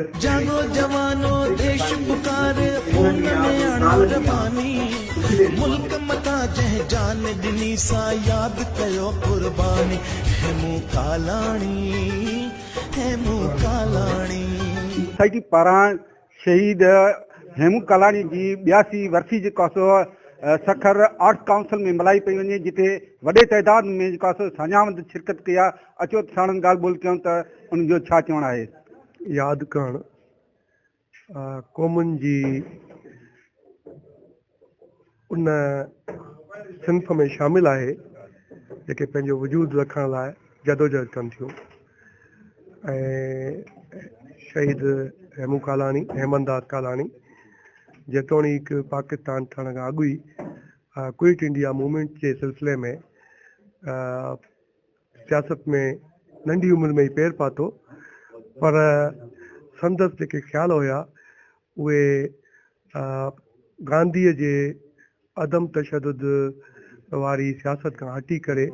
जागो जवानो देश पुकारे खून में आणो रवानी मुल्क मता जह जान दिनी सा याद कयो कुर्बानी हेमू कालाणी सोसाइटी पारां शहीद हेमू कालाणी जी 82 वर्सी जेको सखर आर्ट काउंसिल में मल्हाई पई वञे जिते वॾे तइदाद में जेको सान्यावंद शिरकत कई आहे। अचो त साणनि ॻाल्हि ॿोल कयूं त उनजो छा चवणु आहे। यादि करणु क़ौमुनि जी उन सिंफ में शामिल आहे जेके पंहिंजो वजूद रखण लाइ जदोजहद कनि थियूं। ऐं शहीद हेमू कालाणी हेमनदास कालाणी जेतोणीक पाकिस्तान थियण खां अॻु ई क्विट इंडिया मूवमेंट जे सिलसिले में सियासत में नंढी उमिरि में ई पेर पातो, पर संदसि जेके ख़्याल हुया उहे गांधीअ जे अदम तशदुद वारी सियासत खां हटी करे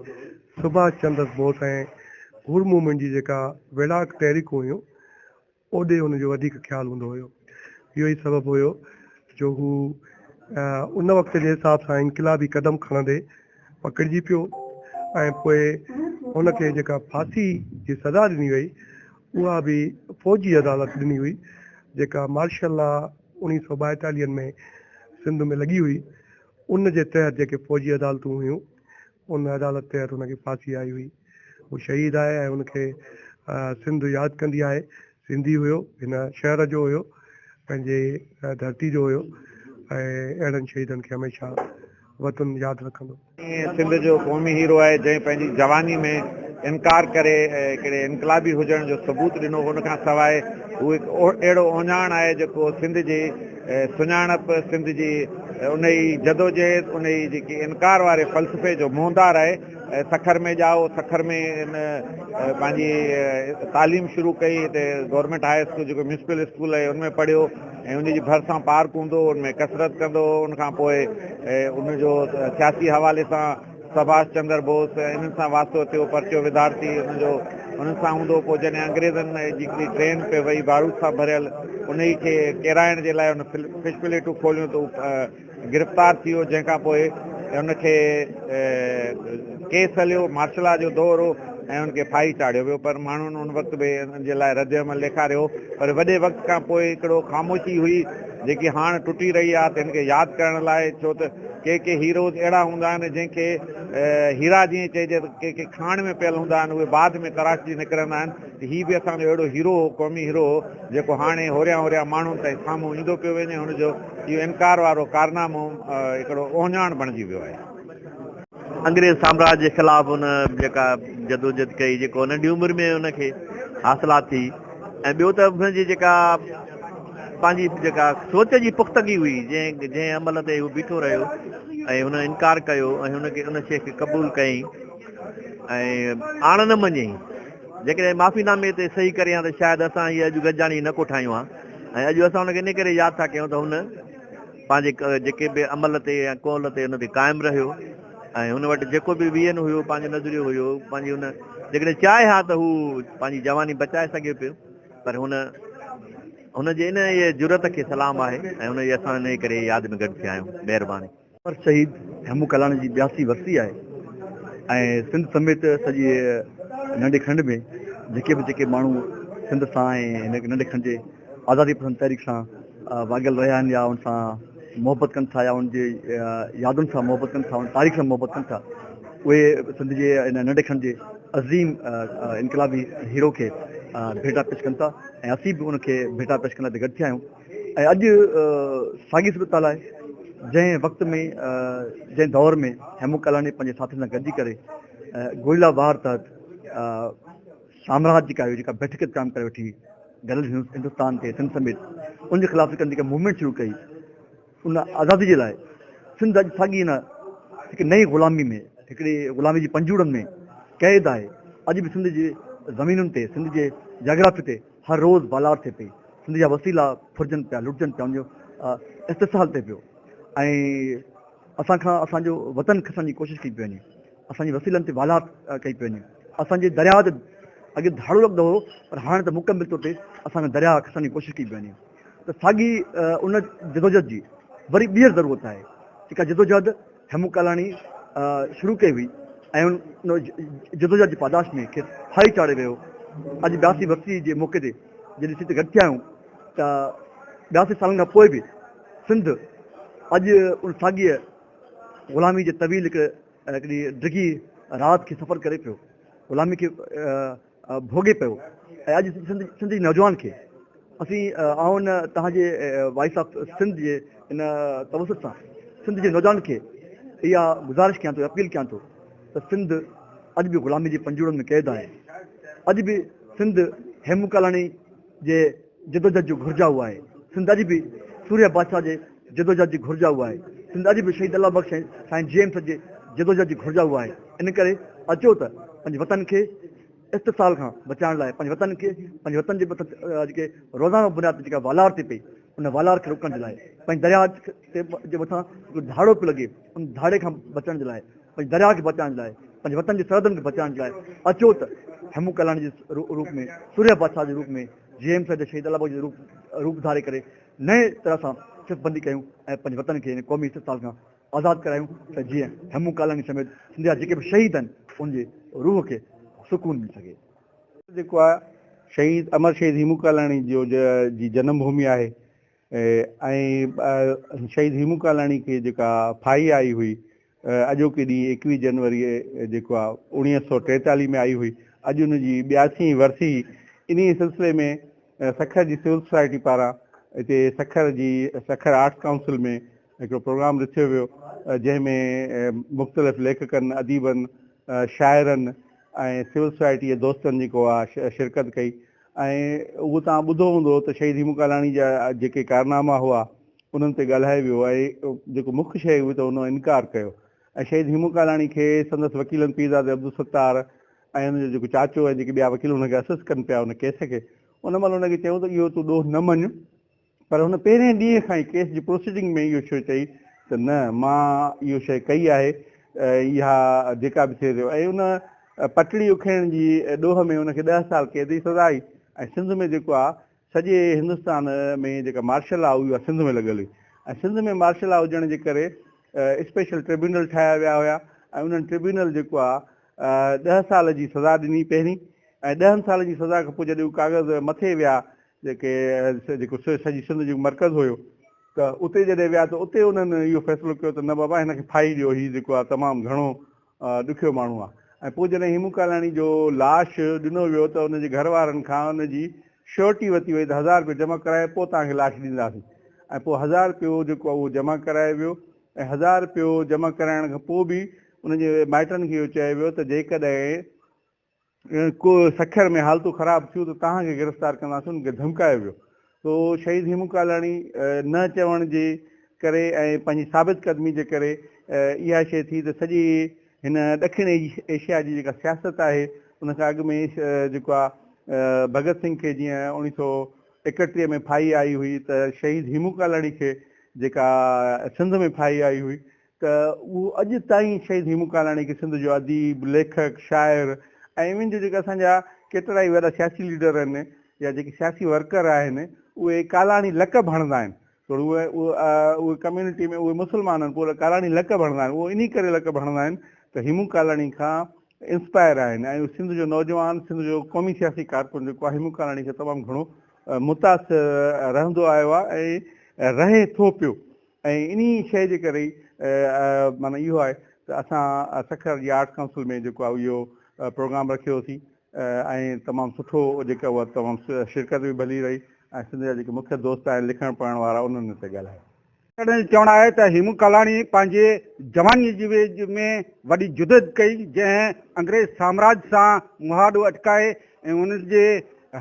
सुभाष चंद्र बोस ऐं हुर मूवमेंट जी जेका विड़ाक तहरीकूं हुयूं ओॾे हुनजो वधीक ख़्यालु हूंदो हुयो। इहो ई सबबु हुयो जो हू उन वक़्त जे हिसाब सां इनक़िलाबी क़दम खणंदे पकड़िजी पियो ऐं पोइ हुनखे जेका फांसी जी सज़ा ॾिनी वई उहा बि फ़ौजी अदालत ॾिनी हुई जेका मार्शल लॉ 1942 में सिंध में लॻी हुई। उन जे तहत जेके फ़ौजी अदालतूं हुयूं उन अदालत तहत हुनखे फांसी आई हुई। हू शहीद आहे ऐं हुनखे सिंध यादि कंदी आहे। सिंधी हुयो, हिन शहर जो हुयो, पंहिंजे धरती जो हुयो ऐं अहिड़नि शहीदनि खे हमेशह वतन यादि रखंदो। सिंध जो क़ौमी हीरो आहे जंहिं पंहिंजी जवानी में इनकार करे हिकिड़े इनकलाबी हुजण जो सबूत ॾिनो। हुनखां सवाइ उहो हिकु अहिड़ो ओञाण आहे जेको सिंध जी सुञाणप, सिंध जी उन जी जदोजहद, उन जी जेकी इनकार वारे फ़लसफ़े जो मोहदार आहे। सखर में ॼाओ, सखर में पंहिंजी तालीम शुरू कई। हिते गवर्नमेंट हाई स्कूल जेको म्यूनिसिपल स्कूल आहे उनमें पढ़ियो ऐं उनजी भरिसां पार्क हूंदो, उनमें कसरत कंदो। उनखां पोइ उनजो सियासी हवाले सां सुभाष चंद्र बोस इन्हनि सां वास्तो थियो, परचियो विद्यार्थी उन्हनि सां हूंदो। पोइ जॾहिं अंग्रेज़नि जी हिकिड़ी ट्रेन पे वई बारूद सां भरियल, उन खे किराइण जे लाइ उन फिश प्लेटूं खोलियूं त गिरफ़्तार थी वियो, जंहिंखां पोइ उनखे केस हलियो, मार्शल लॉ जो दौर हो ऐं उनखे फाही चाढ़ियो वियो। पर माण्हुनि उन वक़्तु बि उन जे लाइ रद्द अमल ॾेखारियो। पर वॾे वक़्त खां पोइ हिकिड़ो ख़ामोशी हुई जेकी हाणे टुटी रही आहे त हिनखे यादि करण लाइ। छो त के हीरोज़ अहिड़ा हूंदा आहिनि जंहिंखे हीरा जीअं चइजे त के खाण में पियल हूंदा आहिनि, उहे बाद में तराशजी निकिरंदा आहिनि। त हीउ बि असांजो अहिड़ो हीरो हो, क़ौमी हीरो हो, जेको हाणे होरिया माण्हुनि ताईं साम्हूं ईंदो पियो वञे। हुनजो इहो इनकार वारो कारनामो हिकिड़ो ओञाण बणिजी वियो आहे। अंग्रेज़ साम्राज्य जे ख़िलाफ़ हुन जेका जदोजहद कई, जेको नंढी उमिरि में हुनखे हासिलात थी। ऐं ॿियो त हुनजी जेका पंहिंजी जेका सोच जी पुख़्तगी हुई, जंहिं अमल ते हू बीठो रहियो ऐं हुन इनकार कयो ऐं हुनखे उन शइ खे क़बूल कयईं ऐं आण न मञई। जेकॾहिं माफ़ीनामे ते सही करे हा त शायदि असां हीअ अॼु गॾिजाणी न कोठायूं हा। ऐं अॼु असां हुनखे इन करे यादि था कयूं त हुन पंहिंजे जेके बि अमल ते या कौल ते हुन ते क़ाइमु रहियो ऐं हुन वटि जेको बि वीहनि हुयो, पंहिंजो नज़रियो हुयो, पंहिंजी हुन जेकॾहिं चाहे हा त हू पंहिंजी जवानी बचाए सघे पियो। पर हुनजे इन इहे जुरत खे सलाम आहे ऐं हुनजी असां इन करे यादि में गॾु थिया आहियूं। महिरबानी। पर शहीद हेमू कालाणी जी 82 वर्सी आहे ऐं सिंध समेत सॼे नंढे खंड में जेके माण्हू सिंध सां ऐं हिन नंढे खंड जे आज़ादी पसंद तहरीक सां वाॻियल रहिया आहिनि या उन सां मोहबत कनि था या उनजे यादुनि सां मोहबत कनि था, उन तारीख़ सां मोहबत कनि था, उहे सिंध जे इन नंढे खंड जे अज़ीम इनक़लाबी हीरो खे भेटा पेश कनि था ऐं असीं बि उनखे भेटा पेश करण ते गॾु थिया आहियूं। ऐं अॼु साॻी सूरत आहे जंहिं वक़्त में जंहिं दौर में हेमू कालाणी पंहिंजे साथियुनि सां गॾिजी करे गोरिल्ला वार तहत साम्राज्य जेका बैठक काम करे वठी गॾियल हिंदुस्तान ते सिंध समेत उनजे ख़िलाफ़ जेका मूवमेंट शुरू कई उन आज़ादी जे लाइ, सिंध अॼु साॻी न हिकु नई ग़ुलामी में, हिकिड़ी ग़ुलामी जी पंजूड़नि में क़ैद आहे। अॼु बि सिंध जे ज़मीनुनि ते, सिंध जे जाग्राफी ते हर रोज़ बालार थिए पई। सिंध जा वसीला फुरजनि पिया, लुटजनि पिया, उनजो इस्तिसाल थिए पियो ऐं असांखां असांजो वतन खसण जी कोशिशि कई पई वञे, असांजे वसीलनि ते वालात कई पई वञे, असांजे दरिया ते अॻे धाड़ो लॻंदो हो पर हाणे त मुकमिल तौर ते असांखे दरिया खसण जी कोशिशि कई पवंदी त साॻी उन जदोजहद जी वरी ॿीहर ज़रूरत आहे जेका जदोजहद हेमू कालाणी शुरू कई हुई ऐं उन जदोजहद जी पादाश में खेसि फाई चाढ़े वियो। अॼु 82 वर्सी जे मौक़े ते जॾहिं सित गॾु थिया आहियूं त 82 सालनि खां पोइ बि सिंध अॼु उन साॻीअ ग़ुलामी जे तवील हिकिड़ी डिघी राति खे सफ़र करे पियो, ग़ुलामी खे भोॻे पियो। ऐं अॼु सिंध जी नौजवान खे असीं आऊं तव्हांजे वॉइस ऑफ सिंध जे इन तवसत सां सिंध जे नौजवान खे इहा गुज़ारिश कयां थो, अपील कयां थो त सिंध अॼु बि ग़ुलामी जी पंजूड़नि में क़ैद आहे। अॼु बि सिंध हेमू कालाणी जे जदोजहद जो घुरिजाऊ आहे। सिंध अॼु बि सूर्य बादशाह जे जदोजहद जी घुरिजाऊ आहे। सिंध अॼु बि शहीद अल्लाह बख़्श साईं जेम्स जे जदोजहद जी घुरिजाऊ आहे। इन करे अचो त पंहिंजे वतन खे इस्तिसाल खां बचाइण लाइ पंहिंजे वतन जे जेके रोज़ाना बुनियाद ते जेका वालार थी पई उन वालार खे रोकण जे लाइ, पंहिंजे दरिया जे मथां धाड़ो पियो लॻे उन धाड़े खां बचण जे लाइ, पंहिंजे दरिया खे बचाइण जे लाइ, पंहिंजे वतन जी सरहदनि खे बचाइण जे लाइ अचो त हेमू कालाणी जे रूप में, सूर्य बादशाह जे रूप में, जेम्स जे शहीद अल्लाह बख़्श जे रूप धारे करे नए तरह सां सिफ़बंदी कयूं ऐं पंहिंजे वतन खे क़ौमी इस्तिसाल खां आज़ादु करायूं त जीअं हेमू कालाणी समेत सिंध जा जेके बि शहीद आहिनि उनजे रूह खे सुकून मिली सघे। जेको आहे शहीद अमर शहीद हेमू कालाणी जो जी जनम भूमि आहे ऐं शहीद हेमू कालाणी खे जेका फाई आई हुई अॼोके ॾींहुं 21 जनवरी जेको आहे 1943 में आई हुई, अॼु हुनजी 82 वर्सी। इन सिलसिले में सखर जी सिविल सोसाइटी पारां हिते सखर आर्ट्स काउंसिल में हिकिड़ो प्रोग्राम रखियो वियो जंहिंमें मुख़्तलिफ़ लेखकनि, अदीबनि, शाइरनि ऐं सिविल सोसाइटी जे दोस्तनि जेको आहे शिरकत कई। ऐं उहो तव्हां ॿुधो हूंदो त शहीद हेमू कालाणी जा जेके कारनामा हुआ उन्हनि ते ॻाल्हाए वियो ऐं जेको मुख्य शइ हुई त हुन इनकार कयो। ऐं शहीद हेमू कालाणी खे संदसि वकीलनि पीरज़ाद अब्दुल सत्तार ऐं हुनजो जेको चाचो ऐं जेके ॿिया वकील हुनखे असिस्ट कनि पिया उन केस खे, उन महिल हुनखे चयो त इहो तूं ॾोह न मञ, पर हुन पहिरें ॾींहं खां ई केस जी प्रोसीडिंग में इहो शइ चई त न मां इहो शइ कई आहे, इहा जेका बि थिए थो। ऐं उन पटड़ी उखेण जी ॾोह में हुनखे 10 साल क़ैद जी सज़ा आई। ऐं सिंध में जेको आहे सॼे हिंदुस्तान में जेका मार्शल लॉ हुई उहा सिंध में लॻल हुई ऐं सिंध में मार्शल लॉ हुजण जे करे स्पेशल ट्रिब्यूनल ठाहिया विया हुया ऐं उन्हनि ट्रिब्यूनल जेको आहे 10 साल जी सज़ा ॾिनी पहिरीं ऐं 10 साल जी सज़ा खां पोइ जॾहिं उहे काग़ज़ मथे विया जेको सॼी सिंध जो मर्कज़ हुयो त उते जॾहिं विया त उते उन्हनि इहो फ़ैसिलो कयो त न बाबा हिनखे फाई ॾियो, हीउ जेको आहे तमामु घणो ॾुखियो माण्हू आहे। ऐं पोइ जॾहिं हेमू कालाणी जो लाश ॾिनो वियो त हुनजे घर वारनि खां हुनजी श्योरिटी वरिती वई त 1000 रुपया जमा कराए पोइ तव्हांखे लाश ॾींदासीं। ऐं पोइ 1000 रुपयो जेको आहे उहो जमा कराए वियो ऐं 1000 रुपयो जमा कराइण खां पोइ बि उनजे माइटनि खे इहो चयो वियो त जेकॾहिं को सखर में हालतूं ख़राबु थियूं त तव्हांखे गिरफ़्तार कंदासीं, उनखे धमकायो वियो। तो शहीद हेमू कालाणी न चवण जे करे ऐं पंहिंजी साबित क़दमी जे करे इहा शइ थी त सॼी हिन ॾखिण एशिया जी जेका सियासत आहे उन खां अॻु में जेको आहे भगत सिंह खे जीअं 1931 में फाई आई हुई त शहीद हेमू कालाणी खे जेका सिंध में फाई आई हुई त उहो अॼु ताईं शहीद हेमू कालाणी खे सिंध जो अदीब, लेखक, शाइर ऐं इन्हनि जो जेका असांजा केतिरा ई वॾा सियासी लीडर आहिनि या जेके सियासी वर्कर आहिनि उहे कालाणी लक़ब हणंदा आहिनि। थोरो उहे कम्यूनिटी में उहे मुस्लमान आहिनि पोइ कालाणी लक़ब हणंदा आहिनि, उहो इन करे लक़ब हणंदा आहिनि त हेमू कालाणी खां इंस्पायर आहिनि ऐं सिंध जो नौजवान, सिंध जो क़ौमी सियासी कारकुन जेको आहे हेमू कालाणी खे तमामु घणो मुतासिर रहंदो आयो आहे ऐं रहे थो पियो। ऐं इन शइ जे करे माना इहो आहे त असां सखर जी आर्ट काउंसिल में जेको आहे इहो प्रोग्राम रखियोसीं ऐं तमामु सुठो जेका उहा तमामु शिरकत बि भली रही ऐं सिंध जा जेके मुख्य दोस्त आहिनि लिखण पढ़ण वारा उन्हनि ते ॻाल्हायो। चवणु आहे त हेमू कालाणी पंहिंजे जवानी जी में वॾी जुदत कई जंहिं अंग्रेज़ साम्राज्य सां मुहादो अटकाए ऐं उन्हनि जे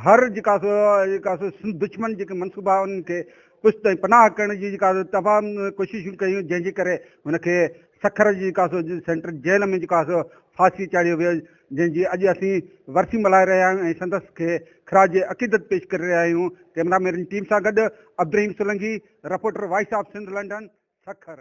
हर जेका सिंध दुश्मन जेके मनसूबा उन्हनि खे पुश्त ऐं पनाह करण जी जेका तमामु कोशिशूं कयूं जंहिंजे करे हुनखे सखर जी जेका सेंट्रल जेल में जेका फांसी चाढ़ियो वियो जंहिंजी अॼु असीं वरसी मल्हाए रहिया आहियूं ऐं संदसि खे ख़राज अक़ीदत पेश करे रहिया आहियूं। कैमरामैन टीम सां गॾु Abdul Rahim Solanki, reporter voice of Sindh London, Sukkur.